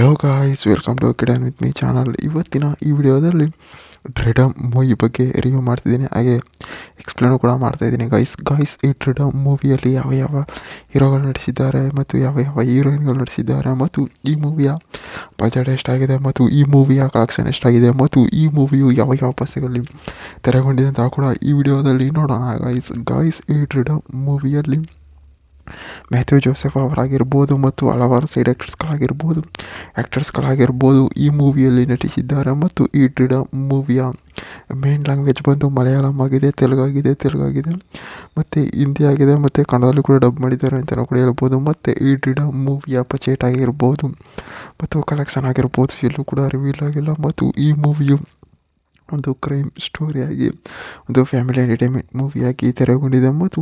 Hello guys, welcome to ಕಿಡನ್ with me channel. ಇವತ್ತಿನ ಈ ವಿಡಿಯೋದಲ್ಲಿ ಡ್ರೀಡಮ್ ಮೂವಿ ಬಗ್ಗೆ ರಿವ್ಯೂ ಮಾಡ್ತಿದ್ದೀನಿ, ಹಾಗೆ ಎಕ್ಸ್ಪ್ಲೇನು ಕೂಡ ಮಾಡ್ತಾಯಿದ್ದೀನಿ ಗಾಯ್ಸ್. ಈ ಡ್ರೀಡಮ್ ಮೂವಿಯಲ್ಲಿ ಯಾವ ಯಾವ ಹೀರೋಗಳು ನಟಿಸಿದ್ದಾರೆ ಮತ್ತು ಯಾವ ಯಾವ ಹೀರೋಯಿನ್ಗಳು ನಟಿಸಿದ್ದಾರೆ ಮತ್ತು ಈ ಮೂವಿಯ ಬಜೆಟ್ ಎಷ್ಟಾಗಿದೆ ಮತ್ತು ಈ ಮೂವಿಯ ಕಲೆಕ್ಷನ್ ಎಷ್ಟಾಗಿದೆ ಮತ್ತು ಈ ಮೂವಿಯು ಯಾವ ಯಾವ ಭಾಷೆಗಳಲ್ಲಿ ತೆರೆಗೊಂಡಿದೆ ಅಂತ ಕೂಡ ಈ ವಿಡಿಯೋದಲ್ಲಿ ನೋಡೋಣ ಗಾಯ್ಸ್. ಈ ಡ್ರೀಡಮ್ ಮೂವಿಯಲ್ಲಿ ಮ್ಯಾಥ್ಯೂ ಜೋಸೆಫ್ ಅವರಾಗಿರ್ಬೋದು ಮತ್ತು ಹಲವಾರು ಸೈಡ್ ಆ್ಯಕ್ಟರ್ಸ್ಗಳಾಗಿರ್ಬೋದು ಈ ಮೂವಿಯಲ್ಲಿ ನಟಿಸಿದ್ದಾರೆ. ಮತ್ತು ಈ ಡ್ರೀಡಮ್ ಮೂವಿಯ ಮೇನ್ ಲ್ಯಾಂಗ್ವೇಜ್ ಬಂದು ಮಲಯಾಳಂ ಆಗಿದೆ, ತೆಲುಗಾಗಿದೆ ಮತ್ತು ಹಿಂದಿ ಆಗಿದೆ ಮತ್ತು ಕನ್ನಡದಲ್ಲಿ ಕೂಡ ಡಬ್ ಮಾಡಿದ್ದಾರೆ ಅಂತಲೂ ಕೂಡ ಹೇಳ್ಬೋದು. ಮತ್ತು ಈ ಡ್ರೀಡಮ್ ಮೂವಿಯ ಬಜೆಟ್ ಆಗಿರ್ಬೋದು ಮತ್ತು ಕಲೆಕ್ಷನ್ ಆಗಿರ್ಬೋದು ಎಲ್ಲೂ ಕೂಡ ರಿವೀಲ್ ಆಗಿಲ್ಲ. ಮತ್ತು ಈ ಮೂವಿಯು ಒಂದು ಕ್ರೈಮ್ ಸ್ಟೋರಿಯಾಗಿ ಒಂದು ಫ್ಯಾಮಿಲಿ ಎಂಟರ್ಟೈನ್ಮೆಂಟ್ ಮೂವಿಯಾಗಿ ತೆರೆಗೊಂಡಿದೆ ಮತ್ತು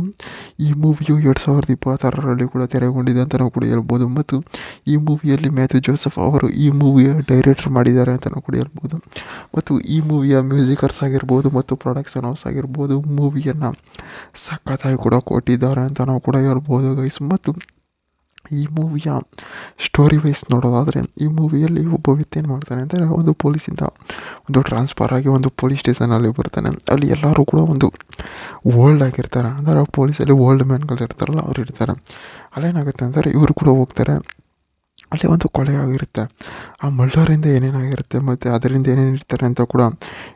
ಈ ಮೂವಿಯು 2026ರಲ್ಲಿ ಕೂಡ ತೆರೆಗೊಂಡಿದೆ ಅಂತಲೂ ಕೂಡ ಹೇಳ್ಬೋದು. ಮತ್ತು ಈ ಮೂವಿಯಲ್ಲಿ ಮ್ಯಾಥ್ಯೂ ಜೋಸೆಫ್ ಅವರು ಈ ಮೂವಿಯ ಡೈರೆಕ್ಟರ್ ಮಾಡಿದ್ದಾರೆ ಅಂತಲೂ ಕೂಡ ಹೇಳ್ಬೋದು. ಮತ್ತು ಈ ಮೂವಿಯ ಮ್ಯೂಸಿಕರ್ಸ್ ಆಗಿರ್ಬೋದು ಮತ್ತು ಪ್ರೊಡಕ್ಷನ್ ಹೌಸ್ ಆಗಿರ್ಬೋದು ಮೂವಿಯನ್ನು ಸಖತ್ತಾಗಿ ಕೂಡ ಕೊಟ್ಟಿದ್ದಾರೆ ಅಂತಲೂ ಕೂಡ ಹೇಳ್ಬೋದು ಗೈಸ್. ಮತ್ತು ಈ ಮೂವಿಯ ಸ್ಟೋರಿ ವೈಸ್ ನೋಡೋದಾದರೆ ಈ ಮೂವಿಯಲ್ಲಿ ಒಬ್ಬ ವ್ಯಕ್ತಿ ಏನು ಮಾಡ್ತಾನೆ ಅಂದರೆ ಒಂದು ಪೊಲೀಸಿಂದ ಒಂದು ಟ್ರಾನ್ಸ್ಫರ್ ಆಗಿ ಒಂದು ಪೊಲೀಸ್ ಸ್ಟೇಷನಲ್ಲಿ ಬರ್ತಾನೆ. ಅಲ್ಲಿ ಎಲ್ಲರೂ ಕೂಡ ಒಂದು ಓಲ್ಡ್ ಆಗಿರ್ತಾರೆ, ಅಂದರೆ ಪೊಲೀಸಲ್ಲಿ ಓಲ್ಡ್ ಮ್ಯಾನ್ಗಳು ಇರ್ತಾರಲ್ಲ ಅವ್ರು ಇರ್ತಾರೆ. ಅಲ್ಲೇನಾಗುತ್ತೆ ಅಂದರೆ ಇವರು ಕೂಡ ಹೋಗ್ತಾರೆ, ಅಲ್ಲಿ ಒಂದು ಕೊಲೆ ಆಗಿರುತ್ತೆ, ಆ ಮರ್ಡರಿಂದ ಏನೇನಾಗಿರುತ್ತೆ ಮತ್ತು ಅದರಿಂದ ಏನೇನು ಇರ್ತಾರೆ ಅಂತ ಕೂಡ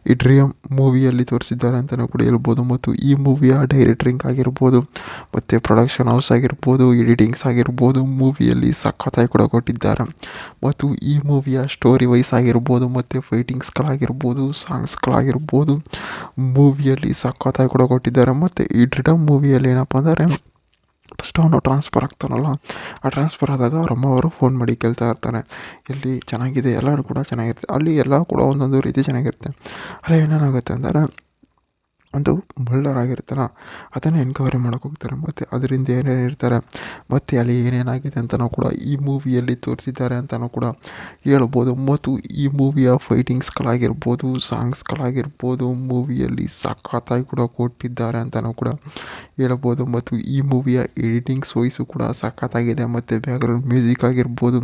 ಈ ಡ್ರೀಡಮ್ ಮೂವಿಯಲ್ಲಿ ತೋರಿಸಿದ್ದಾರೆ ಅಂತಲೂ ಕೂಡ ಹೇಳ್ಬೋದು. ಮತ್ತು ಈ ಮೂವಿಯ ಡೈರೆಕ್ಟ್ರಿಂಗ್ ಆಗಿರ್ಬೋದು ಮತ್ತು ಪ್ರೊಡಕ್ಷನ್ ಹೌಸ್ ಆಗಿರ್ಬೋದು, ಎಡಿಟಿಂಗ್ಸ್ ಆಗಿರ್ಬೋದು ಮೂವಿಯಲ್ಲಿ ಸಖತ್ತಾಗಿ ಕೂಡ ಕೊಟ್ಟಿದ್ದಾರೆ. ಮತ್ತು ಈ ಮೂವಿಯ ಸ್ಟೋರಿ ವೈಸ್ ಆಗಿರ್ಬೋದು ಮತ್ತು ಫೈಟಿಂಗ್ಸ್ಗಳಾಗಿರ್ಬೋದು, ಸಾಂಗ್ಸ್ಗಳಾಗಿರ್ಬೋದು ಮೂವಿಯಲ್ಲಿ ಸಖತ್ತಾಗಿ ಕೂಡ ಕೊಟ್ಟಿದ್ದಾರೆ. ಮತ್ತು ಈ ಡ್ರೀಡಮ್ ಮೂವಿಯಲ್ಲಿ ಏನಪ್ಪ ಅಂದರೆ ಫಸ್ಟ್ ಅವನು ಟ್ರಾನ್ಸ್ಫರ್ ಆಗ್ತಾನಲ್ಲ, ಆ ಟ್ರಾನ್ಸ್ಫರ್ ಆದಾಗ ಅವ್ರ ಅಮ್ಮ ಅವರು ಫೋನ್ ಮಾಡಿ ಕೇಳ್ತಾ ಇರ್ತಾರೆ ಇಲ್ಲಿ ಚೆನ್ನಾಗಿದೆ, ಎಲ್ಲರೂ ಕೂಡ ಚೆನ್ನಾಗಿರುತ್ತೆ, ಅಲ್ಲಿ ಎಲ್ಲ ಕೂಡ ಒಂದೊಂದು ರೀತಿ ಚೆನ್ನಾಗಿರುತ್ತೆ. ಅಲ್ಲಿ ಏನೇನಾಗುತ್ತೆ ಅಂದರೆ ಒಂದು ಮರ್ಡರ್ ಆಗಿರುತ್ತಲ್ಲ ಅದನ್ನು ಎನ್ಕ್ವೈರಿ ಮಾಡೋಕೆ ಹೋಗ್ತಾರೆ ಮತ್ತು ಅದರಿಂದ ಏನೇನಿರ್ತಾರೆ ಮತ್ತು ಅಲ್ಲಿ ಏನೇನಾಗಿದೆ ಅಂತಲೂ ಕೂಡ ಈ ಮೂವಿಯಲ್ಲಿ ತೋರಿಸಿದ್ದಾರೆ ಅಂತಲೂ ಕೂಡ ಹೇಳ್ಬೋದು. ಮತ್ತು ಈ ಮೂವಿಯ ಫೈಟಿಂಗ್ಸ್ಗಳಾಗಿರ್ಬೋದು, ಸಾಂಗ್ಸ್ಗಳಾಗಿರ್ಬೋದು ಮೂವಿಯಲ್ಲಿ ಸಖತ್ತಾಗಿ ಕೂಡ ಕೊಟ್ಟಿದ್ದಾರೆ ಅಂತಲೂ ಕೂಡ ಹೇಳ್ಬೋದು. ಮತ್ತು ಈ ಮೂವಿಯ ಎಡಿಟಿಂಗ್ಸ್ ವೈಸು ಕೂಡ ಸಖತ್ತಾಗಿದೆ ಮತ್ತು ಬ್ಯಾಕ್ಗ್ರೌಂಡ್ ಮ್ಯೂಸಿಕ್ ಆಗಿರ್ಬೋದು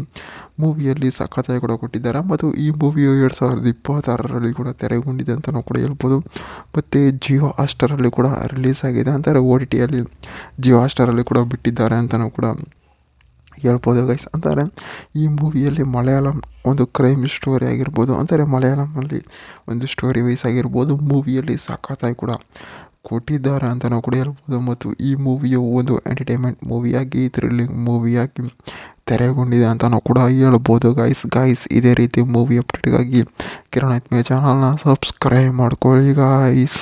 ಮೂವಿಯಲ್ಲಿ ಸಖತ್ತಾಗಿ ಕೂಡ ಕೊಟ್ಟಿದ್ದಾರೆ. ಮತ್ತು ಈ ಮೂವಿಯು 2026ರಲ್ಲಿ ಕೂಡ ತೆರೆಗೊಂಡಿದೆ ಅಂತಲೂ ಕೂಡ ಹೇಳ್ಬೋದು. ಮತ್ತು ಜಿಯೋ ಹಾಟ್‌ಸ್ಟಾರಲ್ಲಿ ಕೂಡ ರಿಲೀಸ್ ಆಗಿದೆ, ಅಂತಾರೆ OTTಯಲ್ಲಿ ಜಿಯೋ ಹಾಟ್‌ಸ್ಟಾರಲ್ಲಿ ಕೂಡ ಬಿಟ್ಟಿದ್ದಾರೆ ಅಂತಲೂ ಕೂಡ ಹೇಳ್ಬೋದು ಗೈಸ್. ಅಂತಾರೆ ಈ ಮೂವಿಯಲ್ಲಿ ಮಲಯಾಳಂ ಒಂದು ಕ್ರೈಮ್ ಸ್ಟೋರಿ ಆಗಿರ್ಬೋದು, ಅಂತಾರೆ ಮಲಯಾಳಂನಲ್ಲಿ ಒಂದು ಸ್ಟೋರಿ ವೈಸ್ ಆಗಿರ್ಬೋದು ಮೂವಿಯಲ್ಲಿ ಸಖತ್ತಾಗಿ ಕೂಡ ಕೊಟ್ಟಿದ್ದಾರೆ ಅಂತಲೂ ಕೂಡ ಹೇಳ್ಬೋದು. ಮತ್ತು ಈ ಮೂವಿಯು ಒಂದು ಎಂಟರ್ಟೈನ್ಮೆಂಟ್ ಮೂವಿಯಾಗಿ, ಥ್ರಿಲ್ಲಿಂಗ್ ಮೂವಿಯಾಗಿ ತೆರೆಗೊಂಡಿದೆ ಅಂತಲೂ ಕೂಡ ಹೇಳ್ಬೋದು ಗಾಯ್ಸ್. ಇದೇ ರೀತಿ ಮೂವಿ ಅಪ್ಡೇಟ್ಗಾಗಿ ಕಿರಣ್ ವಿತ್ ಮೀ ಚಾನಲ್ನ ಸಬ್ಸ್ಕ್ರೈಬ್ ಮಾಡ್ಕೊಳ್ಳಿ ಗಾಯ್ಸ್.